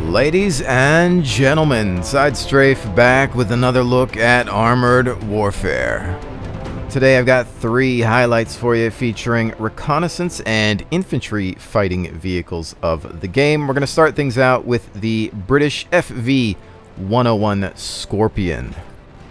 Ladies and gentlemen, SideStrafe back with another look at Armored Warfare. Today I've got 3 highlights for you featuring reconnaissance and infantry fighting vehicles of the game. We're going to start things out with the British FV101 Scorpion.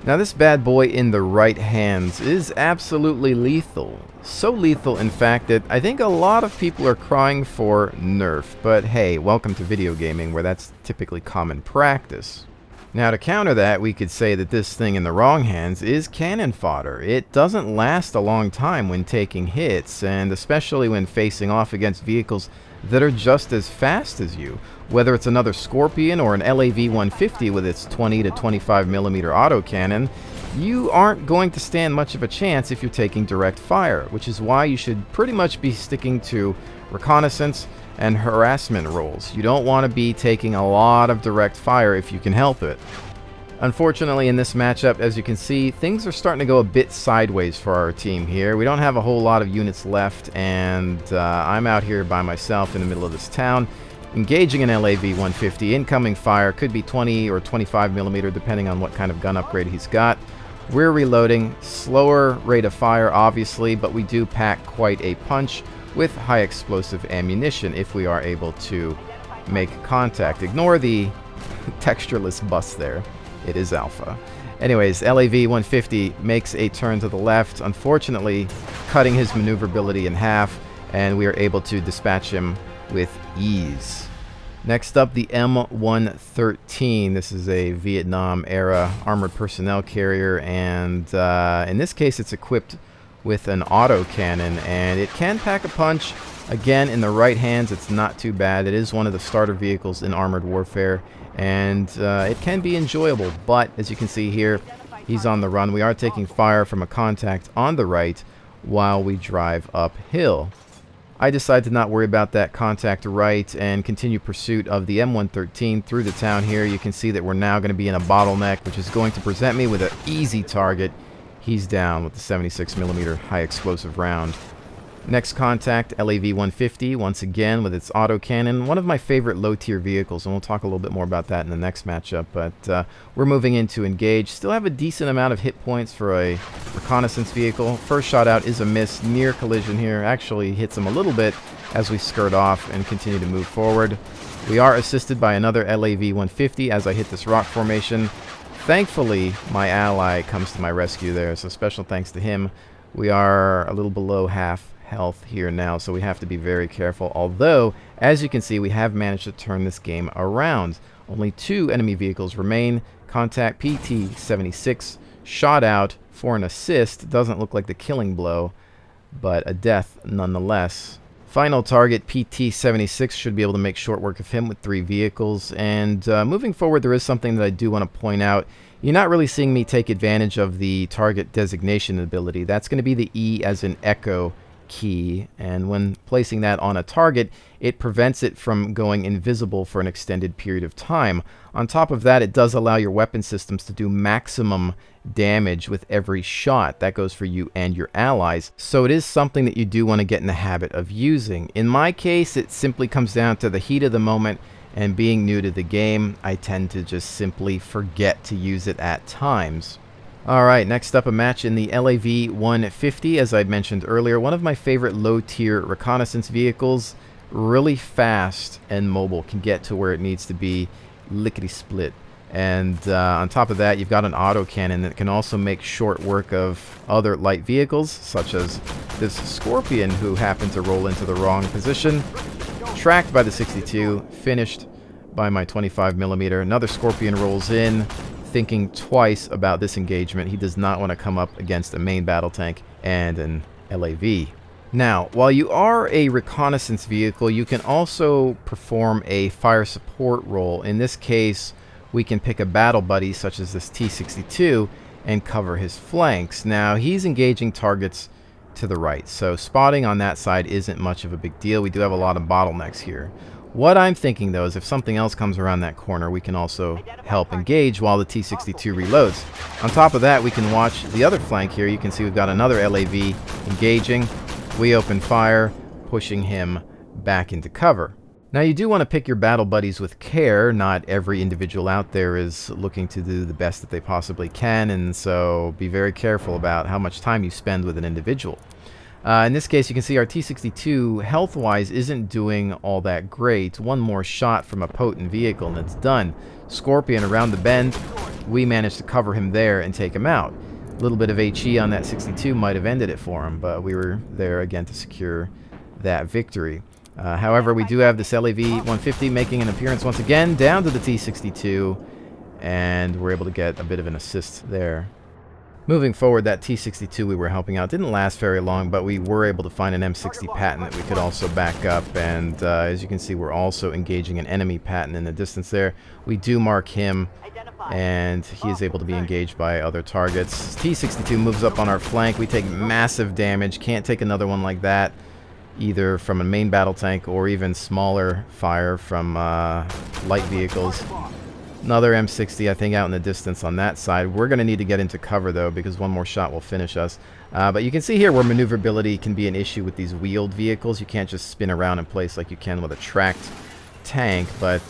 Now this bad boy in the right hands is absolutely lethal. So lethal, in fact, that I think a lot of people are crying for nerf. But hey, welcome to video gaming, where that's typically common practice. Now to counter that, we could say that this thing in the wrong hands is cannon fodder. It doesn't last a long time when taking hits, and especially when facing off against vehicles that are just as fast as you. Whether it's another Scorpion or an LAV-150 with its 20 to 25mm autocannon, you aren't going to stand much of a chance if you're taking direct fire, which is why you should pretty much be sticking to reconnaissance and harassment roles. You don't want to be taking a lot of direct fire if you can help it. Unfortunately, in this matchup, as you can see, things are starting to go a bit sideways for our team here. We don't have a whole lot of units left, and I'm out here by myself in the middle of this town, engaging an LAV-150. Incoming fire could be 20 or 25mm, depending on what kind of gun upgrade he's got. We're reloading. Slower rate of fire, obviously, but we do pack quite a punch with high explosive ammunition if we are able to make contact. Ignore the textureless bus there. It is alpha. Anyways, LAV-150 makes a turn to the left, unfortunately cutting his maneuverability in half, and we are able to dispatch him with ease. Next up, the M113. This is a Vietnam-era armored personnel carrier, and in this case it's equipped with an autocannon, and it can pack a punch. Again, in the right hands, it's not too bad. It is one of the starter vehicles in Armored Warfare, and it can be enjoyable, but as you can see here, he's on the run. We are taking fire from a contact on the right while we drive uphill. I decided to not worry about that contact right and continue pursuit of the M113 through the town here. You can see that we're now going to be in a bottleneck, which is going to present me with an easy target. He's down with the 76mm high explosive round. Next contact, LAV-150, once again with its autocannon. One of my favorite low-tier vehicles, and we'll talk a little bit more about that in the next matchup. But we're moving in to engage. Still have a decent amount of hit points for a reconnaissance vehicle. First shot out is a miss. Near collision here. Actually hits him a little bit as we skirt off and continue to move forward. We are assisted by another LAV-150 as I hit this rock formation. Thankfully, my ally comes to my rescue there, so special thanks to him. We are a little below half health here now, so we have to be very careful. Although, as you can see, we have managed to turn this game around. Only 2 enemy vehicles remain. Contact PT-76 shot out for an assist. Doesn't look like the killing blow, but a death nonetheless. Final target, PT-76, should be able to make short work of him with 3 vehicles. And moving forward, there is something that I do want to point out. You're not really seeing me take advantage of the target designation ability. That's going to be the E as in echo key, and when placing that on a target, it prevents it from going invisible for an extended period of time. On top of that, it does allow your weapon systems to do maximum damage with every shot. That goes for you and your allies, so it is something that you do want to get in the habit of using. In my case, it simply comes down to the heat of the moment, and being new to the game, I tend to just simply forget to use it at times. Alright, next up, a match in the LAV-150. As I mentioned earlier, one of my favorite low-tier reconnaissance vehicles. Really fast and mobile, can get to where it needs to be lickety-split. And on top of that, you've got an autocannon that can also make short work of other light vehicles, such as this Scorpion, who happened to roll into the wrong position. Tracked by the 62, finished by my 25mm. Another Scorpion rolls in, thinking twice about this engagement. He does not want to come up against a main battle tank and an LAV. Now, while you are a reconnaissance vehicle, you can also perform a fire support role. In this case, we can pick a battle buddy such as this T-62 and cover his flanks. Now, he's engaging targets to the right, so spotting on that side isn't much of a big deal. We do have a lot of bottlenecks here. What I'm thinking, though, is if something else comes around that corner, we can also help engage while the T-62 reloads. On top of that, we can watch the other flank here. You can see we've got another LAV engaging. We open fire, pushing him back into cover. Now you do want to pick your battle buddies with care. Not every individual out there is looking to do the best that they possibly can, and so be very careful about how much time you spend with an individual. In this case, you can see our T-62 health-wise isn't doing all that great. One more shot from a potent vehicle and it's done. Scorpion around the bend, we managed to cover him there and take him out. A little bit of HE on that 62 might have ended it for him, but we were there again to secure that victory. However, we do have this LAV-150 making an appearance once again down to the T-62, and we're able to get a bit of an assist there. Moving forward, that T-62 we were helping out didn't last very long, but we were able to find an M60 patent that we could also back up, and as you can see, we're also engaging an enemy patent in the distance there. We do mark him, and he is able to be engaged by other targets. T-62 moves up on our flank. We take massive damage. Can't take another one like that, either from a main battle tank or even smaller fire from light vehicles. Another M60, I think, out in the distance on that side. We're going to need to get into cover, though, because one more shot will finish us. But you can see here where maneuverability can be an issue with these wheeled vehicles. You can't just spin around in place like you can with a tracked tank. But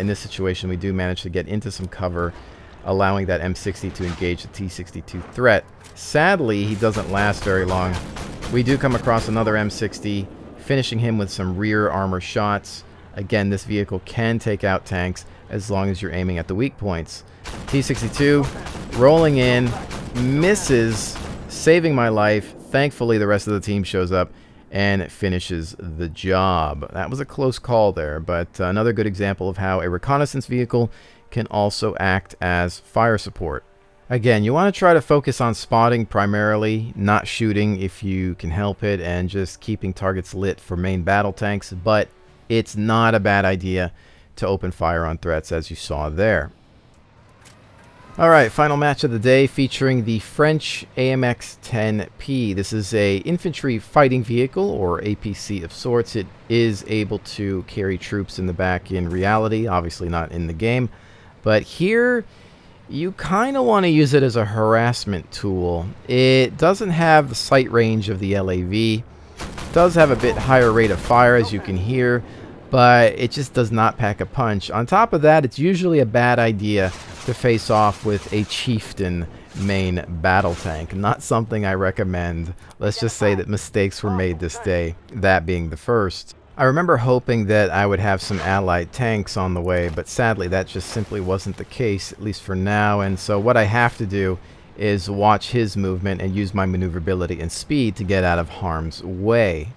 in this situation, we do manage to get into some cover, allowing that M60 to engage the T-62 threat. Sadly, he doesn't last very long. We do come across another M60, finishing him with some rear armor shots. Again, this vehicle can take out tanks as long as you're aiming at the weak points. T-62 rolling in, misses, saving my life. Thankfully, the rest of the team shows up and finishes the job. That was a close call there, but another good example of how a reconnaissance vehicle can also act as fire support. Again, you want to try to focus on spotting primarily, not shooting if you can help it, and just keeping targets lit for main battle tanks, but it's not a bad idea to open fire on threats, as you saw there. Alright, final match of the day featuring the French AMX-10P. This is a infantry fighting vehicle, or APC of sorts. It is able to carry troops in the back in reality, obviously not in the game, but here you kind of want to use it as a harassment tool. It doesn't have the sight range of the LAV. It does have a bit higher rate of fire, as you can hear, but it just does not pack a punch. On top of that, it's usually a bad idea to face off with a chieftain main battle tank. Not something I recommend. Let's just say that mistakes were made this day, that being the first. I remember hoping that I would have some allied tanks on the way, but sadly that just simply wasn't the case, at least for now, and so what I have to do is watch his movement and use my maneuverability and speed to get out of harm's way.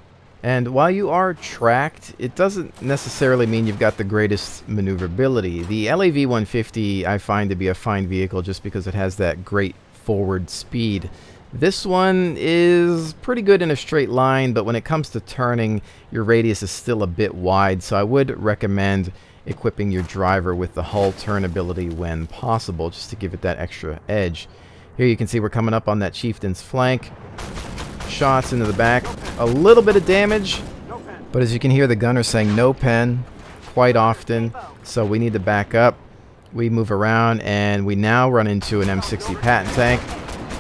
And while you are tracked, it doesn't necessarily mean you've got the greatest maneuverability. The LAV-150 I find to be a fine vehicle just because it has that great forward speed. This one is pretty good in a straight line, but when it comes to turning, your radius is still a bit wide, so I would recommend equipping your driver with the hull turn ability when possible, just to give it that extra edge. Here you can see we're coming up on that chieftain's flank. Shots into the back, a little bit of damage, but as you can hear, the gunner saying no pen quite often, so we need to back up. We move around, and we now run into an M60 patent tank.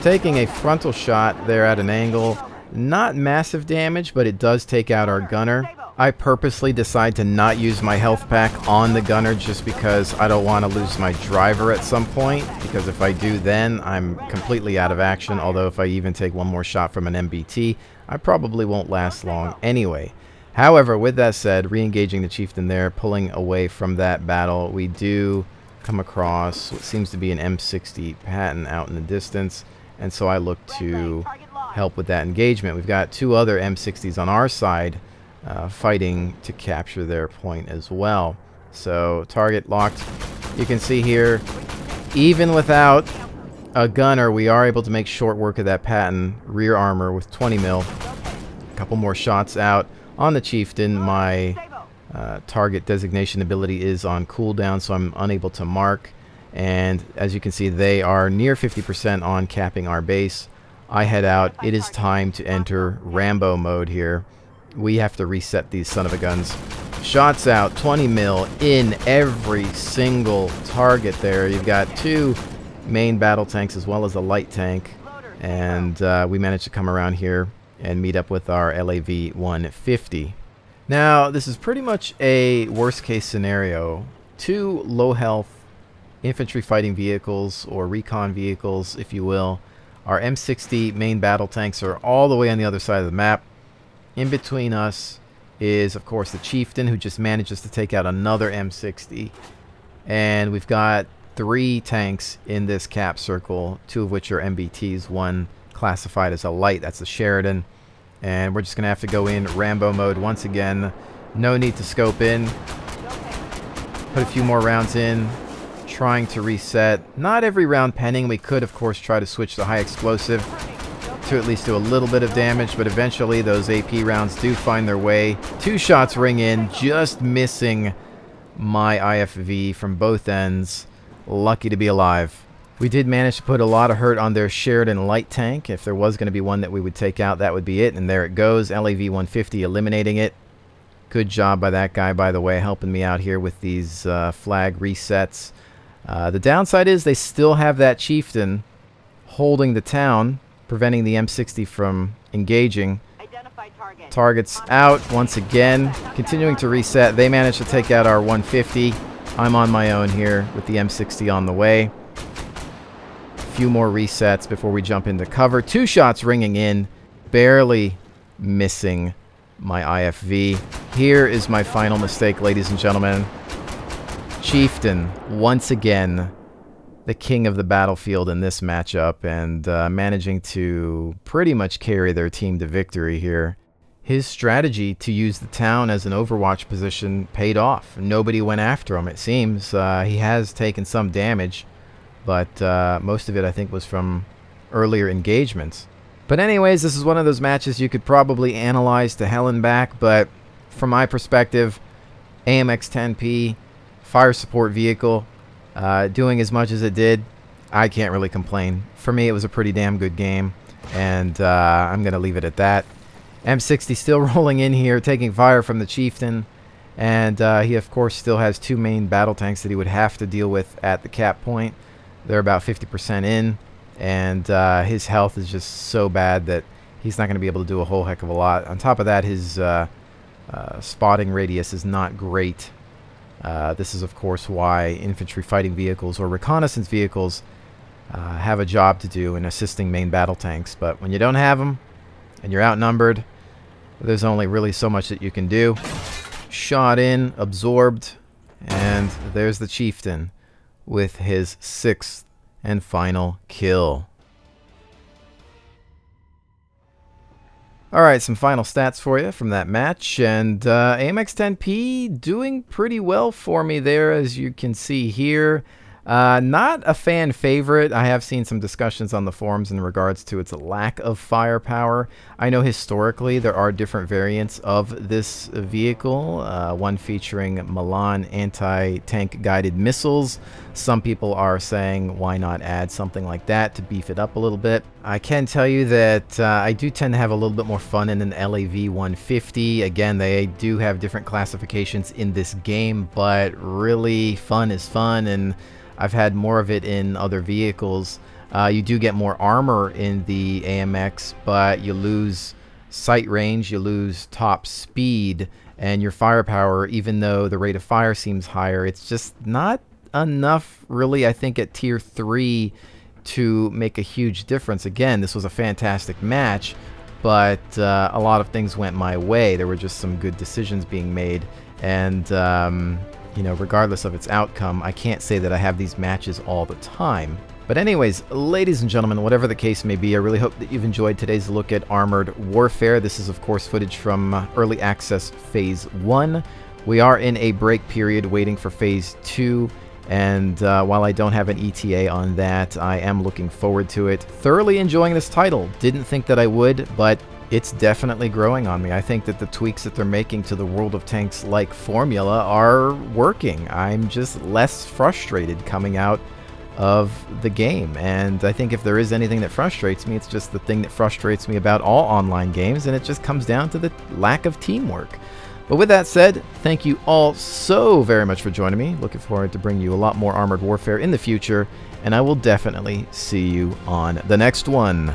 Taking a frontal shot there at an angle. Not massive damage, but it does take out our gunner. I purposely decide to not use my health pack on the gunner just because I don't want to lose my driver at some point, because if I do, then I'm completely out of action. Although if I even take one more shot from an MBT, I probably won't last long anyway. However, with that said, re-engaging the chieftain there, pulling away from that battle, we do come across what seems to be an M60 patent out in the distance. And so I look to help with that engagement. We've got two other M60s on our side fighting to capture their point as well. So target locked. You can see here, even without a gunner, we are able to make short work of that patent rear armor with 20 mil. A couple more shots out on the chieftain. My target designation ability is on cooldown, so I'm unable to mark. And as you can see, they are near 50% on capping our base. I head out. It is time to enter Rambo mode here. We have to reset these son of a guns. Shots out, 20 mil in every single target there. You've got two main battle tanks as well as a light tank. And we managed to come around here and meet up with our LAV-150. Now, this is pretty much a worst case scenario. Two low health infantry fighting vehicles, or recon vehicles, if you will. Our M60 main battle tanks are all the way on the other side of the map. In between us is, of course, the Chieftain, who just manages to take out another M60. And we've got 3 tanks in this cap circle, 2 of which are MBTs, one classified as a light, that's the Sheridan. And we're just going to have to go in Rambo mode once again. No need to scope in. Put a few more rounds in. Trying to reset. Not every round penning. We could, of course, try to switch to high explosive to at least do a little bit of damage, but eventually those AP rounds do find their way. 2 shots ring in, just missing my IFV from both ends. Lucky to be alive. We did manage to put a lot of hurt on their Sheridan light tank. If there was going to be one that we would take out, that would be it. And there it goes. LAV-150 eliminating it. Good job by that guy, by the way, helping me out here with these flag resets. The downside is they still have that Chieftain holding the town, preventing the M60 from engaging. Targets out once again. Continuing to reset. They managed to take out our 150. I'm on my own here with the M60 on the way. Few more resets before we jump into cover. 2 shots ringing in, barely missing my IFV. Here is my final mistake, ladies and gentlemen. Chieftain, once again, the king of the battlefield in this matchup, and managing to pretty much carry their team to victory here. His strategy to use the town as an overwatch position paid off. Nobody went after him, it seems. He has taken some damage, but most of it, I think, was from earlier engagements. But anyways, this is one of those matches you could probably analyze to hell and back, but from my perspective, AMX-10P, fire support vehicle, doing as much as it did, I can't really complain. For me, it was a pretty damn good game, and I'm going to leave it at that. M60 still rolling in here, taking fire from the Chieftain, and he, of course, still has 2 main battle tanks that he would have to deal with at the cap point. They're about 50% in, and his health is just so bad that he's not going to be able to do a whole heck of a lot. On top of that, his spotting radius is not great. This is, of course, why infantry fighting vehicles or reconnaissance vehicles have a job to do in assisting main battle tanks. But when you don't have them and you're outnumbered, there's only really so much that you can do. Shot in, absorbed, and there's the Chieftain with his 6th and final kill. Alright, some final stats for you from that match, and AMX-10P doing pretty well for me there, as you can see here. Not a fan favorite. I have seen some discussions on the forums in regards to its lack of firepower. I know historically there are different variants of this vehicle, one featuring Milan anti-tank guided missiles. Some people are saying why not add something like that to beef it up a little bit. I can tell you that I do tend to have a little bit more fun in an LAV-150. Again, they do have different classifications in this game, but really fun is fun, and I've had more of it in other vehicles. You do get more armor in the AMX, but you lose sight range, you lose top speed, and your firepower, even though the rate of fire seems higher, it's just not enough, really, I think, at tier 3 to make a huge difference. Again, this was a fantastic match, but a lot of things went my way. There were just some good decisions being made, and you know, regardless of its outcome, I can't say that I have these matches all the time. But anyways, ladies and gentlemen, whatever the case may be, I really hope that you've enjoyed today's look at Armored Warfare. This is, of course, footage from Early Access Phase 1. We are in a break period waiting for Phase 2, and while I don't have an ETA on that, I am looking forward to it. Thoroughly enjoying this title. Didn't think that I would, but it's definitely growing on me. I think that the tweaks that they're making to the World of Tanks-like formula are working. I'm just less frustrated coming out of the game, and I think if there is anything that frustrates me, it's just the thing that frustrates me about all online games, and it just comes down to the lack of teamwork. But with that said, thank you all so very much for joining me. Looking forward to bringing you a lot more Armored Warfare in the future, and I will definitely see you on the next one.